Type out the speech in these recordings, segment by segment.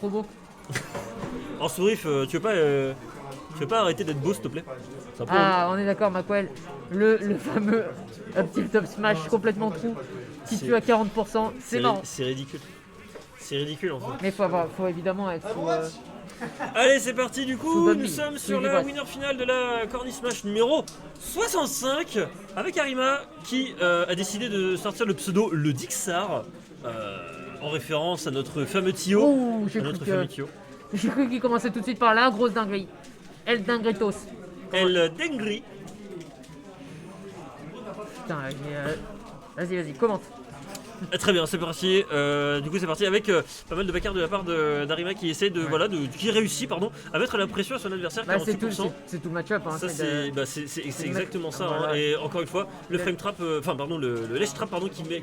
trop beau. En Sourif, tu veux pas arrêter d'être beau s'il te plaît? C'est un peu Ah, on est d'accord, Maquel. Le fameux Up Smash complètement trou qui C'est- tue à 40%, c'est marrant. C'est ridicule. C'est ridicule en fait. Mais faut évidemment être sous. Allez, c'est parti du Sous coup. Bobby, Nous sommes sous sur la Livresse. winner finale de la Corny Smash numéro 65 avec Arima qui a décidé de sortir le pseudo le Dixar en référence à notre fameux Tio. Ouh, À notre fameux Tio. j'ai cru qu'il commençait tout de suite par là, grosse dinguerie. El Dingritos. El Dengri. Putain, vas-y, commente. Très bien, c'est parti. Du coup, c'est parti avec pas mal de backers de la part d'Arima qui essaie qui réussit à mettre la pression à son adversaire. Bah, 48%. c'est tout le match-up. Hein, Ça c'est exactement ça Voilà. hein. Et encore une fois le Le- frame trap, le ledge trap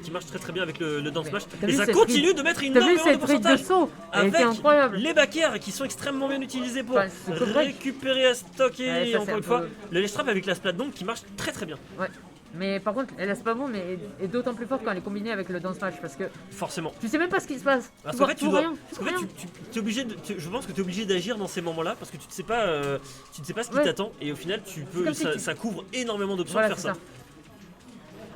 qui marche très bien avec le dance smash t'as et vu ça cette continue trick- de mettre T'as vu énormément de cette trick de pourcentage saut? Elle avec était incroyable. les backers qui sont extrêmement bien utilisés pour Enfin, c'est comme break. récupérer à stocker Ouais, et ça, encore c'est une fois un peu- le ledge trap avec la splat donc qui marche très très bien Ouais. Mais par contre, elle a pas bon, mais est d'autant plus forte quand elle est combinée avec le dance match parce que forcément. tu sais même pas ce qui se passe. Parce Tu qu'en vois fait, tout rien. parce qu'en fait, tu es obligé je pense que tu es obligé d'agir dans ces moments-là parce que tu ne sais pas ce qui Ouais. t'attend et au final comme si ça couvre énormément d'options Voilà, de faire c'est ça. ça.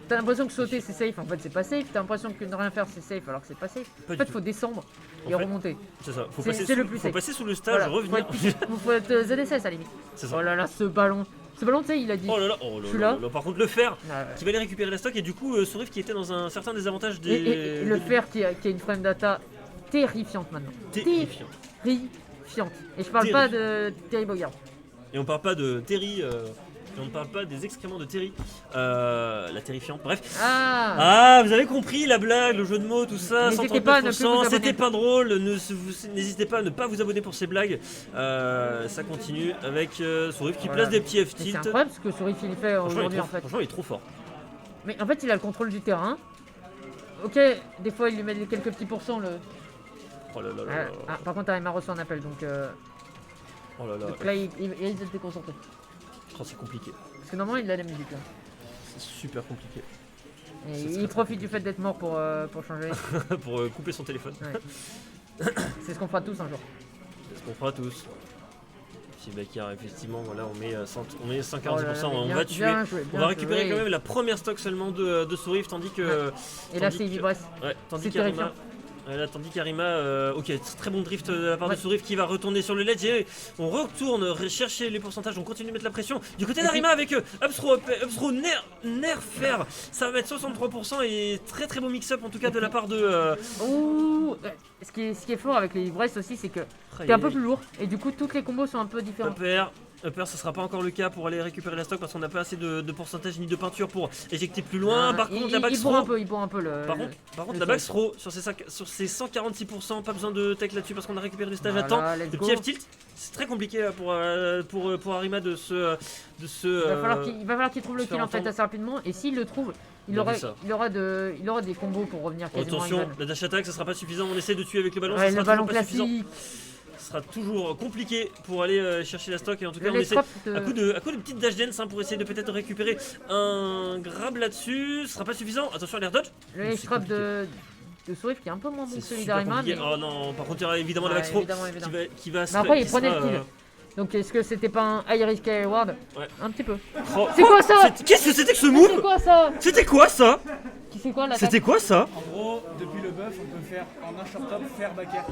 T'as l'impression que sauter c'est safe, en fait c'est pas safe. T'as l'impression que ne rien faire c'est safe alors que c'est pas safe. Pas En du fait, tout. faut descendre En et fait, remonter. C'est ça, faut C'est le plus faut safe. passer sous le stage, Voilà, revenir. faut être ZSS à la limite. C'est ça. Oh là là, ce ballon, tu sais, il a dit. Oh là là, Je suis là. Par contre, le fer Ah, ouais. qui va aller récupérer la stock et du coup, Sourif qui était dans un certain désavantage des. Et le fer qui a une frame data terrifiante maintenant. Terrifiant. Terrifiante. Et je parle pas de Terry Bogard. Et on parle pas de Terry, et on ne parle pas des excréments de Terry, la terrifiante. Bref. Ah, Ah, vous avez compris la blague, le jeu de mots, tout ça, N'hésitez pas à ne plus vous 139%, abonner. c'était pas drôle, n'hésitez pas à ne pas vous abonner pour ces blagues. Ça continue avec Sourif qui Voilà. place des petits Mais c'est F-tilt. incroyable ce que Sourif il fait aujourd'hui en fait. Franchement, il est trop fort. Mais en fait, il a le contrôle du terrain. Ok, des fois il lui met quelques petits pourcents. Oh là là là Ah, là. ah, par contre, Arima reçoit un appel donc. Oh là là. Donc là, il risque d'être déconcentré. Oh, c'est compliqué. Parce que normalement, il a la musique là. C'est super compliqué. Et C'est il très, profite du fait d'être mort pour changer. Pour couper son téléphone. Ouais. C'est ce qu'on fera tous un jour. C'est ce qu'on fera tous. Si Bakar, effectivement, voilà, on met 140%, Oh là là, mais on bien- va tuer. bien joué, On bien va récupérer joué. quand même la première stock seulement de Sourif, tandis que. Et là, tandis c'est que- Vibresse. Ouais, tandis C'est qu'Arima. terrifiant. Tandis qu'Arima, ok, très bon drift de la part Ouais. de Sourif qui va retourner sur le ledge et on retourne chercher les pourcentages, on continue de mettre la pression. Du côté Et d'Arima avec Upsro Nerf Fer, ça va mettre 63% et très très beau mix-up en tout cas de la part de. Ouh, ce qui est fort avec les Vibresses aussi, c'est que t'es un peu plus lourd et du coup, toutes les combos sont un peu différents. Upper, ça sera pas encore le cas pour aller récupérer la stock parce qu'on n'a pas assez de pourcentage ni de peinture pour éjecter plus loin. Par contre, la back il bourre un peu le. Par contre, le la back throw. throw sur ses 146%, pas besoin de tech là-dessus parce qu'on a récupéré le stage Voilà, à temps. let's Le go. petit F-tilt, c'est très compliqué pour Arima de se. Il va falloir qu'il trouve le se faire kill en fait entendre. assez rapidement et s'il le trouve, il On a aura, vu ça. il aura des combos pour revenir quasiment Attention, even. la dash attack, ça sera pas suffisant. On essaie de tuer avec le ballon, Ouais, ça le sera ballon toujours pas suffisant. classique. Ce sera toujours compliqué pour aller chercher la stock et en tout cas Le on let's essaie drop à coup de petites dash dance pour essayer de peut-être récupérer un grab là-dessus. Ce sera pas suffisant. Attention à l'air dodge. le C'est edge trap compliqué. de Sourif qui est un peu moins bon C'est que celui super d'Arima. compliqué. Mais... Oh non, par contre il y aura évidemment la Ouais, back throw évidemment. qui va Mais après, il qui prenait sera, le kill. Donc est-ce que c'était pas un high risk high reward? Ouais. Un petit peu. Oh, C'est quoi ça? Qu'est-ce que c'était que ce C'est move? quoi ça? C'était quoi ça? C'est quoi la C'était quoi ça? En gros, depuis le buff, on peut faire en un short top faire back air.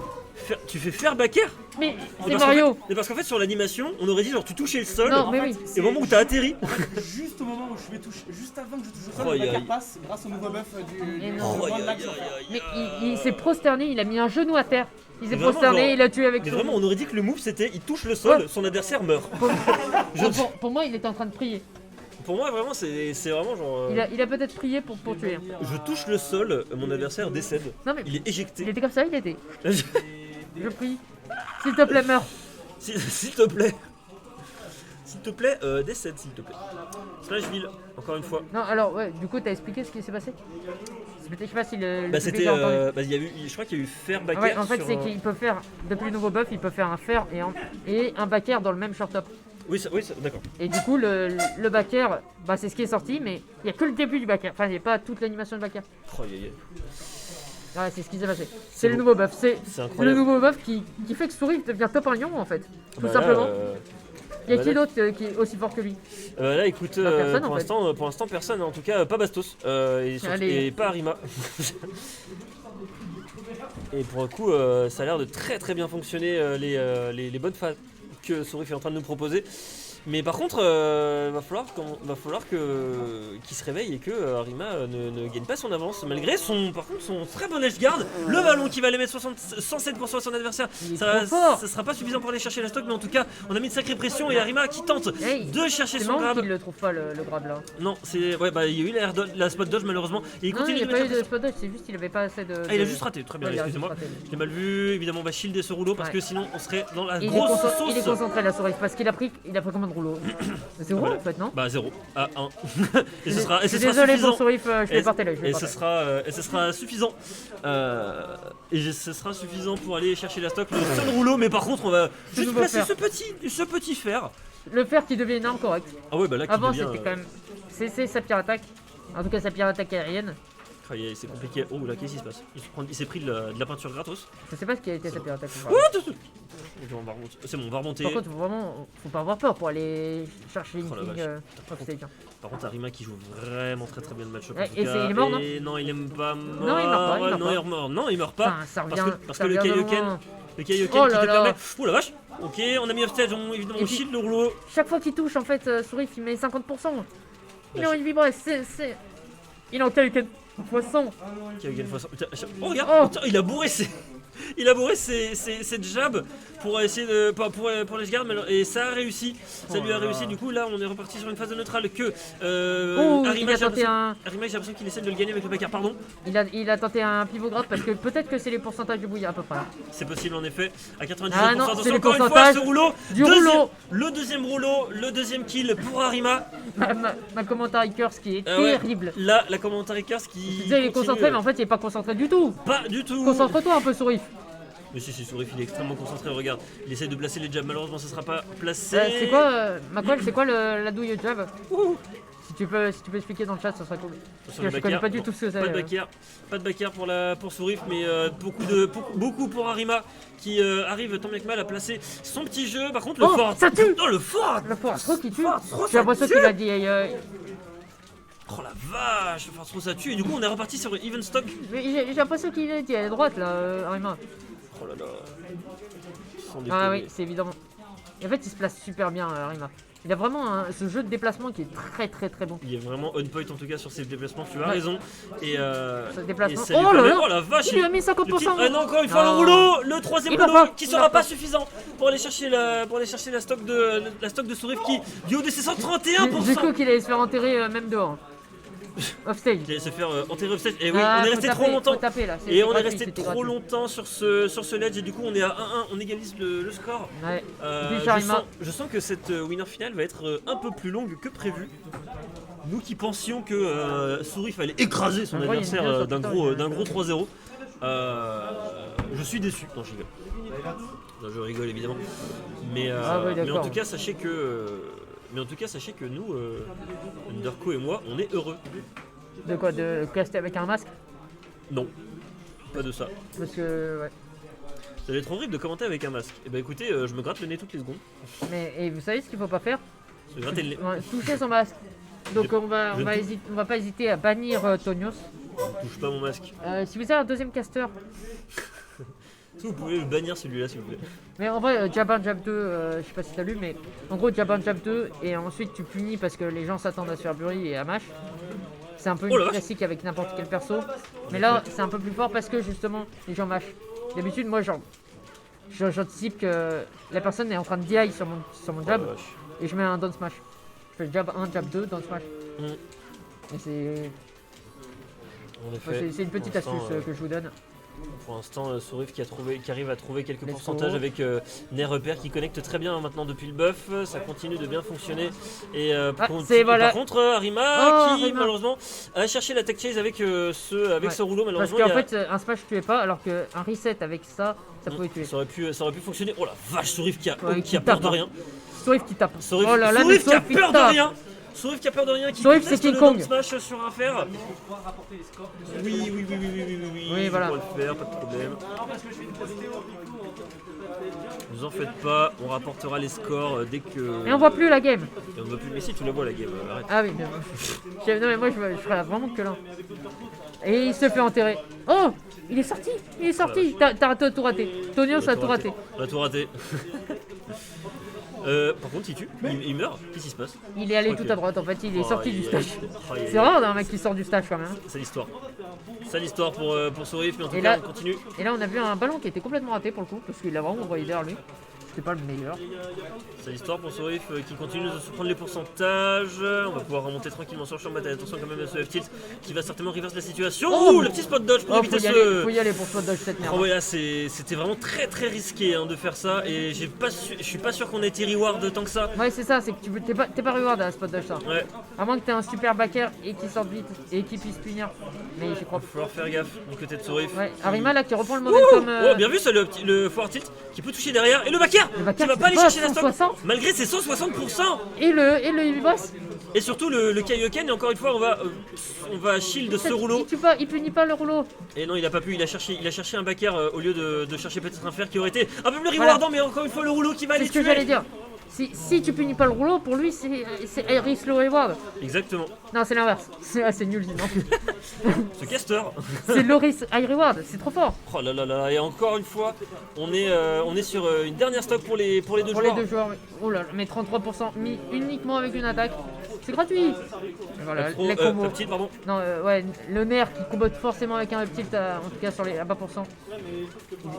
Tu fais faire back air? Mais c'est Parce qu'en Mario. fait- mais parce qu'en fait sur l'animation, on aurait dit genre tu touchais le sol Non mais oui. et au moment où t'as atterri. Juste au moment où je vais toucher, juste avant que je touche le sol, Oh, le back aïe, air aïe. passe grâce au nouveau buff du Et non. Oh, moins aïe, de lag aïe, sur fer. aïe, Mais aïe. il s'est prosterné, il a mis un genou à terre. Il s'est Mais vraiment, prosterné, genre- il a tué avec Mais son- vraiment, on aurait dit que le move c'était il touche le sol, Ouais. son adversaire meurt. Pour moi, il était en train de prier. Pour moi, vraiment, c'est vraiment genre. Il a peut-être prié pour tuer. hein. Je touche le sol, mon adversaire décède. Non mais Il est il éjecté. était comme ça, il était. Je prie. S'il te plaît, meurs. S'il te plaît. S'il te plaît, décède, s'il te plaît. Slashville, encore une fois. Non, alors, ouais, du coup, t'as expliqué ce qui s'est passé? Je sais pas si le Bah, public c'était. a entendu. Il y a eu, je crois qu'il y a eu faire back Ouais, air en fait, sur c'est un- qu'il peut faire, depuis le nouveau buff, il peut faire un fer et un back air dans le même short top. Oui, d'accord. Et du coup, le back air, bah, c'est ce qui est sorti, mais il n'y a que le début du back air. Enfin, il n'y a pas toute l'animation du back air. Oh, aïe, aïe, aïe. Ouais, c'est ce qui s'est passé. C'est le beau. nouveau buff. C'est le incroyable. nouveau buff qui fait que Sourif devient top 1 lion en fait. Tout Bah là, simplement. Il y a bah qui là- d'autre qui est aussi fort que lui? Là, écoute, Bah, personne, en fait. pour l'instant, personne. En tout cas, pas Bastos Allez. et pas Arima. Et pour le coup, ça a l'air de très très bien fonctionner les bonnes phases que Sourif est en train de nous proposer. Mais par contre, va falloir qu'il se réveille et que Arima ne gagne pas son avance malgré son très bon edge guard. Le ballon qui va aller mettre 107% à son adversaire. Il est Ça trop fort. sera pas suffisant pour aller chercher la stock, mais en tout cas, on a mis une sacrée pression et Arima qui tente Hey, de chercher c'est son marrant grab. qu'il le trouve pas le grab là. Non, il y a eu la spot dodge malheureusement et il Non, continue il de n'y a pas mettre eu la de spot dodge, c'est juste qu'il avait pas assez de. Ah, il a juste raté, très bien, Ouais, il a excusez-moi. juste raté. Je l'ai mal vu, évidemment on va shielder ce rouleau parce Ouais. que sinon on serait dans la Il est, grosse il est sauce. concentré la Sourif parce qu'il a pris combien de rouleaux? C'est rouleau voilà. en fait, non? Bah 0 à 1. Et ce Je sera suis désolé suffisant. pour Sourif, je vais Et- partir là. Et ce sera suffisant. Ce sera suffisant pour aller chercher la stock, le seul rouleau, mais par contre on va juste nouveau placer fer. ce petit fer. Le fer qui devient énorme, correct. Ah ouais bah là qui Avant devient, c'était quand même. C'est sa pire attaque. En tout cas, sa pire attaque aérienne. c'est compliqué. Oh là qu'est-ce qui se passe? Il s'est pris de la peinture gratos. Je sais pas ce qui a été sa pire attaque. Ok, on va remonter. C'est bon, on va remonter. Par contre, faut pas avoir peur pour aller chercher une Oh la king vache. offstage. Par contre, Arima qui joue vraiment très très bien le match-up. Ouais, en tout et cas. il est mort, non? Et non, il est pas mort. Non, il meurt pas, il meurt Non, pas. il meurt. Non, il meurt pas. Putain, ça Parce revient. parce ça que le revient de Kaioken, loin. le Kaioken Oh qui là te là. permet. Ouh la vache. Ok, on a mis upstage, il Et on puis- shield le rouleau. Chaque fois qu'il touche, en fait, Sourif il met 50%. Il est en vibre, il est en Kaioken x100. Kaioken fois 100. Oh regarde, Oh. putain, il a bourré ses jabs pour essayer de pour les gardes et ça a réussi. Ça lui a réussi. Du coup là, on est reparti sur une phase de neutrale que Oh, il Arima, a j'ai tenté l'impression un. Arima, j'ai l'impression qu'il essaie de le gagner avec le backer. Pardon. Il a tenté un pivot grab parce que peut-être que c'est les pourcentages du bouillard à peu près. C'est possible en effet, à 99%. Ah non, Attention, c'est le encore une fois, pourcentage ce rouleau, du rouleau. le deuxième rouleau, le deuxième kill pour Arima. Ma commentaire curse qui est Ouais. terrible. Là, la commentaire curse qui. Tu disais il est concentré, mais en fait il est pas concentré du tout. Pas du tout. Concentre-toi un peu, Sourif. Mais si, Sourif, il est extrêmement concentré, regarde. Il essaie de placer les jabs, malheureusement, ça sera pas placé. C'est quoi, Macquarie, c'est quoi la douille jab? Si tu peux expliquer dans le chat, ça serait cool. Attention, Je le connais backer. pas du tout ce que c'est. Pas de backer pour Sourif, mais beaucoup pour Arima qui arrive tant bien que mal à placer son petit jeu. Par contre, le Oh, fort. ça tue. Non, le fort. Le fort trop qui tue. Trop, J'ai l'impression ça qu'il tue. a dit. Oh la vache, le fort trop ça tue. Et du coup, on est reparti sur Even Stock. Mais j'ai l'impression qu'il a dit à droite là, Arima. Oh là là. Sans Ah déconner. oui, c'est évidemment. Et en fait, il se place super bien, Arima. Il a vraiment ce jeu de déplacement qui est très bon. Il est vraiment on point en tout cas sur ses déplacements, tu as Ouais. raison. Et Ce déplacement. et ça lui Oh là permet- là. oh la vache, Il lui a mis le 50%. petit- Ah non, encore une fois Non. le rouleau, le troisième Il va rouleau pas, qui il sera va pas pas. suffisant pour aller chercher la stock de Sourif qui du haut de ses J'ai 131%. cru qu'il allait se faire enterrer même dehors. Offstage. Il allait se faire enterrer offstage. Et oui, Ah, on est faut resté taper, trop longtemps. faut taper, là. Et on est gratuit, resté c'était trop gratuit. longtemps sur ce ledge et du coup on est à 1-1, on égalise le score. Ouais. Euh, Puis Arima. je sens que cette winner finale va être un peu plus longue que prévu. Nous qui pensions que Sourif allait écraser son En vrai, il y a une adversaire vidéo sur d'un TikTok, gros 3-0, je suis déçu. Non, je rigole. Non, je rigole évidemment. Mais, Ah oui, mais en d'accord. tout cas, sachez que nous, Underco et moi, on est heureux. De quoi? De caster avec un masque? Non, pas de ça. Parce que. Ouais. Ça va être horrible de commenter avec un masque. Et bah écoutez, je me gratte le nez toutes les secondes. Mais et vous savez ce qu'il faut pas faire? Se gratter le nez. Ouais, toucher son masque. Donc on va pas hésiter à bannir Tonios. Touche pas mon masque. Si vous avez un deuxième caster, Est-ce que vous pouvez bannir celui-là s'il vous plaît? mais en vrai Jab 1, Jab 2, je sais pas si t'as lu, mais en gros Jab 1, Jab 2 et ensuite tu punis parce que les gens s'attendent à se faire burry et à mash. C'est un peu Oh la une vache. classique avec n'importe quel perso. Mais là c'est un peu plus fort parce que justement les gens mash. D'habitude moi j'anticipe que la personne est en train de DI sur mon Oh la jab vache. et je mets un down smash. Je fais Jab 1, Jab 2, down smash. Mm. Et c'est. En effet, C'est une petite pour l'instant, astuce que je vous donne. Pour l'instant, Sourif qui arrive à trouver quelques Let's pourcentages go. avec Ner Repère qui connecte très bien maintenant depuis le buff. Ça continue de bien fonctionner. Et c'est voilà. par contre, Arima Oh, qui Arima. malheureusement a cherché la tech chase avec ce rouleau. Parce Malheureusement, qu'en il y a- fait, un smash tuait pas, alors qu'un reset avec ça pouvait tuer. ça aurait pu fonctionner. Oh la vache, Sourif qui a Ouais, peur qui tape, de hein. rien. Sourif qui tape. Sourif, Oh là là, Sourif mais qui a Sourif, il peur de tape. rien. Sourif qui a peur de rien, qui Sourif, c'est conteste King le Kong. down smash sur un fer. Oui, Oui, voilà. on va le faire, pas de problème. Vous en faites pas, on rapportera les scores dès que... Et on voit plus la game. Et on ne voit plus, mais si tu la vois la game, arrête. Ah oui, bien. Non mais moi je ferais vraiment que là. Et il se fait enterrer. Oh, il est sorti, il est sorti. T'as tout raté. Tonios a tout raté. On a tout raté. Par contre, il tue, il meurt, qu'est-ce qui se passe? Il est allé Ok. tout à droite en fait, il est sorti du stage. Aïe, C'est rare d'un mec qui sort du stage quand même. Hein. C'est l'histoire. C'est l'histoire pour Sourif, mais en tout Et cas, là- on continue. Et là on a vu un ballon qui était complètement raté pour le coup, parce qu'il l'a vraiment envoyé derrière lui. C'était pas le meilleur. C'est l'histoire pour Sourif qui continue de se prendre les pourcentages. On va pouvoir remonter tranquillement sur le champ de bataille. Attention quand même à ce F-Tilt qui va certainement reverse la situation. Oh, Ouh, le petit spot dodge pour Oh, éviter faut ce... y aller pour spot dodge cette merde. Oh ouais, là c'était vraiment très risqué hein, de faire ça et je suis pas sûr qu'on ait été reward tant que ça. Ouais c'est ça, c'est que t'es pas reward à la spot dodge ça. Ouais, À moins que t'aies un super backer et qu'il sorte vite et qu'il puisse punir. Mais j'y crois il va falloir faire gaffe du côté de Sourif. Ouais, Arima là qui reprend le momentum. Oh, bien vu ça, le forward tilt qui peut toucher derrière et le backer Le backer qui va qui pas aller va à chercher la stock 160. malgré ses 160%. Et le boss. Et surtout le Kaioken, et encore une fois on va shield ce rouleau. Il punit pas le rouleau. Et non, il a pas pu, il a cherché un backer au lieu de chercher peut-être un fer qui aurait été un peu plus rewardant, mais encore une fois le rouleau qui va C'est aller ce que tuer. j'allais dire. Si tu punis pas le rouleau, pour lui c'est Iris Low Reward. Exactement, Non, c'est l'inverse. C'est nul, non. ce caster. C'est Loris High Reward, c'est trop fort. Oh là là là, et encore une fois, on est sur une dernière stock pour les deux Pour joueurs. les deux joueurs, oui. Oh là là, mais 33% mis uniquement avec une attaque. C'est gratuit. Et voilà, Pro, les combos. petit, pardon. Non, ouais, le nerf qui combat forcément avec un petit, en tout cas sur les à bas pourcent.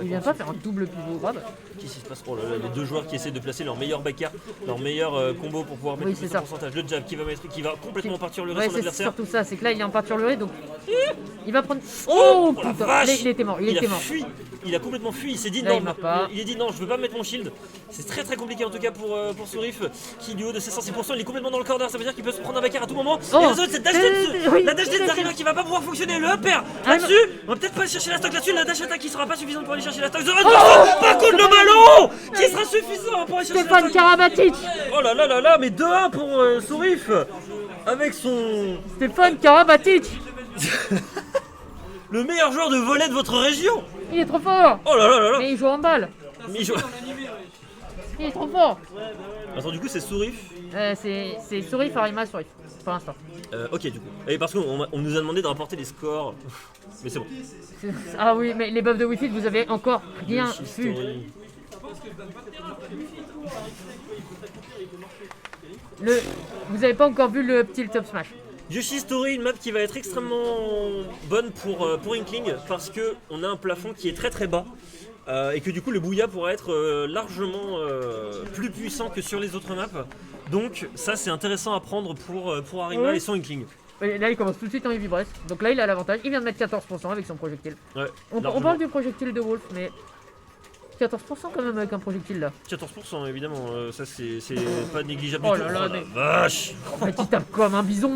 Il vient pas faire un double pivot grave. Qu'est-ce qui se passe? Oh là là, les deux joueurs qui essaient de placer leur meilleur backer, leur meilleur combo pour pouvoir mettre Oui, le plus c'est de ça. pourcentage. Le jab qui va complètement partir le Ouais, reste de son c'est adversaire. surtout ça, c'est que là il est en pâturluré donc il va prendre. Oh, la putain, vache, il était mort, il était a mort. fui, il a complètement fui, il s'est dit Là, non, il meurt pas. il a dit non, je veux pas mettre mon shield. C'est très compliqué en tout cas pour Sourif qui du haut de ses 106%, il est complètement dans le corner, ça veut dire qu'il peut se prendre un backer à tout moment. Oh, et les autres, cette dash dance, oui, la dash dance oui, d'Arima qui va pas pouvoir fonctionner, le upper Ah, là-dessus, on va peut-être pas aller chercher la stock là-dessus, la dash attack qui sera pas suffisante pour aller chercher la stock. Par contre le ballon qui sera suffisant pour aller chercher la Stéphane stock. Karabatic. Oh là là là là, mais 2-1 pour Sourif avec son... Stéphane Karabatic. le meilleur joueur de volley de votre région. Il est trop fort. Oh là là là là. Mais il joue en balle. Mais il joue- Il est trop fort. Attends, du coup c'est Sourif. C'est Sourif, Arima, Sourif. Pour l'instant. Ok du coup. Et parce qu'on nous a demandé de rapporter les scores. Mais c'est bon. Ah oui, mais les buffs de Wi-Fi, vous avez encore rien Yoshi vu. Story. Vous avez pas encore vu le petit top smash. Yoshi Story, une map qui va être extrêmement bonne pour Inkling parce que on a un plafond qui est très bas. Et que du coup le Bouya pourra être largement plus puissant que sur les autres maps. Donc ça c'est intéressant à prendre pour Arima Ouais. et son Inkling. Et là, il commence tout de suite en heavy breath. Donc là, il a l'avantage. Il vient de mettre 14% avec son projectile. Ouais, On largement. parle du projectile de Wolf, mais 14% quand même avec un projectile là. 14% évidemment, ça c'est pas négligeable Oh du là tout. là, la mais- vache. En fait, il tape comme un bison.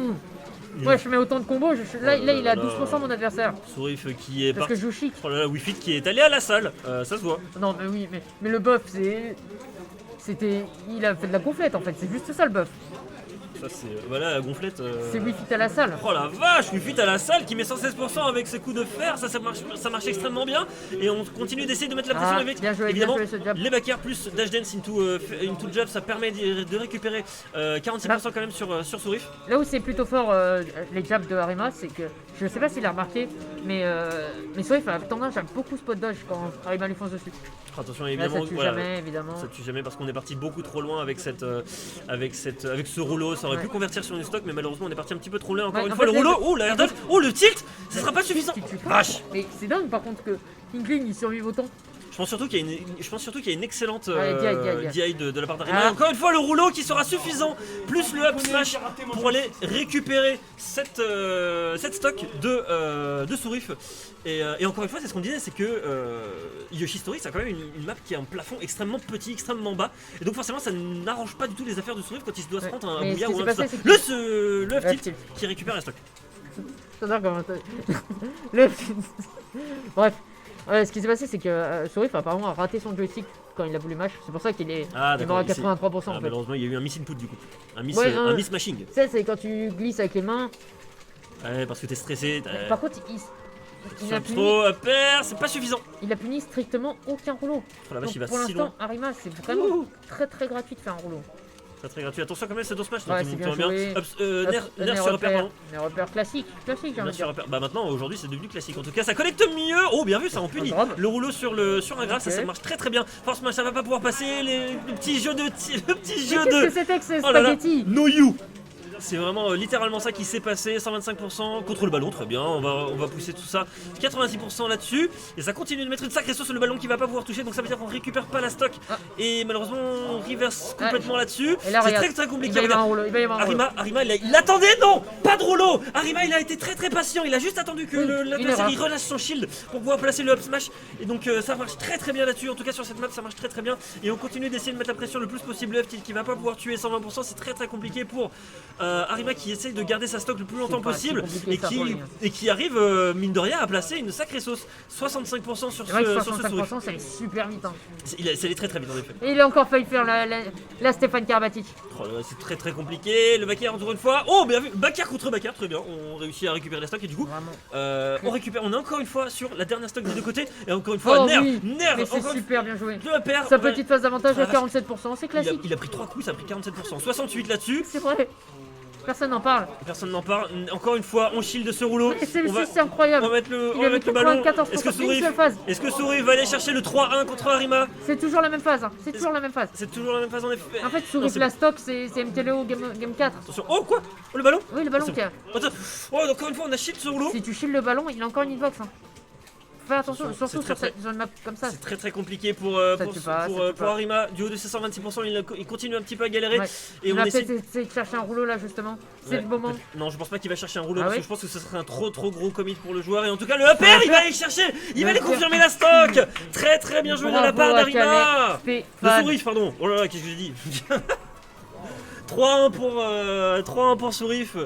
Ouais, je mets autant de combos. Là, il a 12% mon adversaire. Sourif qui est Parce que je joue chic. Oh là là, Wi-Fi qui est allé à la salle, ça se voit. Non, mais oui, mais le buff, il a fait de la gonflette en fait. C'est juste ça le buff. Ça c'est. Voilà la gonflette. C'est Wi-Fi à la salle. Oh la vache, Wi-Fi à la salle qui met 116% avec ses coups de fer, ça marche extrêmement bien. Et on continue d'essayer de mettre la pression Ah, avec. bien joué Évidemment, ce jab. les backers plus dash dance into jab, ça permet de récupérer 45% quand même sur Sourif. Là où c'est plutôt fort les jabs de Harima, c'est que je sais pas s'il a remarqué, mais Sourif a tendance à beaucoup spot dodge quand Harima lui fonce dessus. Attention Là, évidemment, ça tue voilà, jamais, évidemment. ça tue jamais parce qu'on est parti beaucoup trop loin avec avec ce rouleau. Ça aurait Ouais. pu convertir sur une stock, mais malheureusement on est parti un petit peu trop loin. Encore Ouais, une en fois, fait, le rouleau, oh la air dodge, oh le tilt, ça sera pas suffisant. Qui tue pas. Vache. Mais c'est dingue par contre que Inkling il survive autant. Je pense surtout qu'il y a une excellente Ouais, DI de la part d'Arima. Ah. Encore une fois, le rouleau qui sera suffisant, plus le up smash pour aller récupérer cette stock de Sourif. Et encore une fois, c'est ce qu'on disait, c'est que Yoshi Story, c'est quand même une map qui a un plafond extrêmement petit, extrêmement bas. Et donc forcément, ça n'arrange pas du tout les affaires de Sourif quand il se doit se Ouais. prendre un Mais bouillard ce ou qui un s'est up passé, smash. c'est que- Le up Up tilt tilt. qui récupère la stock. J'adore comment le... Bref. Ouais, ce qui s'est passé, c'est que Sourif apparemment a raté son joystick quand il a voulu mash. C'est pour ça qu'il est Ah, il est mort d'accord. à 83% en fait. Malheureusement, il y a eu un miss input du coup. Un miss, Ouais, un miss mashing. Tu sais, c'est quand tu glisses avec les mains. Ouais, parce que t'es stressé. Par contre, il a puni, Trop pair, c'est pas suffisant. il a puni strictement aucun rouleau. Oh la vache, Donc, il va pour si loin. l'instant, Arima, c'est vraiment très gratuit de faire un rouleau. Très très gratuit. Attention quand même, c'est dos smash. Ouais, donc c'est il bien monte joué. Hop, nerf sur repère, pardon. Les repères classiques, j'ai envie de Nerf sur dire. repère. Bah maintenant, aujourd'hui, c'est devenu classique. En tout cas, ça connecte mieux. Oh, bien vu, ça en punit. grave. Le rouleau sur un grave, ça marche très bien. Force smash, ça va pas pouvoir passer. Le petit jeu de. Le petit jeu Qu'est-ce de. que c'était que ces Oh là là, spaghettis? no you. C'est vraiment littéralement ça qui s'est passé, 125% contre le ballon, très bien, on va pousser tout ça, 86% là-dessus, et ça continue de mettre une sacrée sauce sur le ballon qui va pas pouvoir toucher, donc ça veut dire qu'on récupère pas la stock, et malheureusement on reverse complètement là-dessus, Et là, c'est regarde, très compliqué. il va y avoir un rouleau, il va y avoir un rouleau. Arima il attendait, non, pas de rouleau. Arima il a été très patient, il a juste attendu que l'adversaire il relâche son shield pour pouvoir placer le up smash, et donc ça marche très bien là-dessus, en tout cas sur cette map ça marche très bien, et on continue d'essayer de mettre la pression le plus possible, le F-tilt qui va pas pouvoir tuer 120%, c'est très compliqué pour Arima qui essaie de garder sa stock le plus longtemps possible et qui arrive mine de rien à placer une sacrée sauce, 65% sur C'est vrai que ce Sourif. 65% ça allait super vite. Hein. Ça allait très vite en effet. Et il a encore failli faire la Stéphane Karabatic. Oh là là, c'est très compliqué, le backer encore une fois, oh bien vu, backer contre backer, très bien, on réussit à récupérer la stock et du coup on est encore une fois sur la dernière stock des deux côtés et encore une fois nerf, mais c'est super bien joué. de la paire. Sa petite phase d'avantage à 47%, c'est classique. Il a pris 3 coups, ça a pris 47%, 68 là-dessus. C'est vrai. Personne n'en parle. Personne n'en parle. Encore une fois, on shield ce rouleau. Et c'est incroyable. On va mettre le, Il a mis ballon. 94% d'une seule phase. Est-ce que Sourif va aller chercher le 3-1 contre Arima? C'est toujours la même phase. Hein. C'est toujours la même phase. C'est toujours la même phase en effet. En fait, Sourif la stock, c'est MTLO game 4. Attention. Oh quoi? Oh le ballon? Oui, le ballon qui a. Attends. Oh encore une fois, on a shield ce rouleau. Si tu shield le ballon, il a encore une hitbox. Hein. Fais attention, surtout sur une map comme ça. C'est très compliqué pour Arima. Du haut de ses 126%, il continue un petit peu à galérer. Ouais. Et on on a essaie peut-être essayé de chercher un rouleau là justement. C'est le moment. Non, je pense pas qu'il va chercher un rouleau Ah parce ouais que je pense que ce serait un trop gros commit pour le joueur. Et en tout cas, le upper, il va aller chercher. Il va aller confirmer la stock. Très bien joué de la part d'Arima. De Sourif, pardon. Oh là là, qu'est-ce que j'ai dit? 3-1 pour Sourif.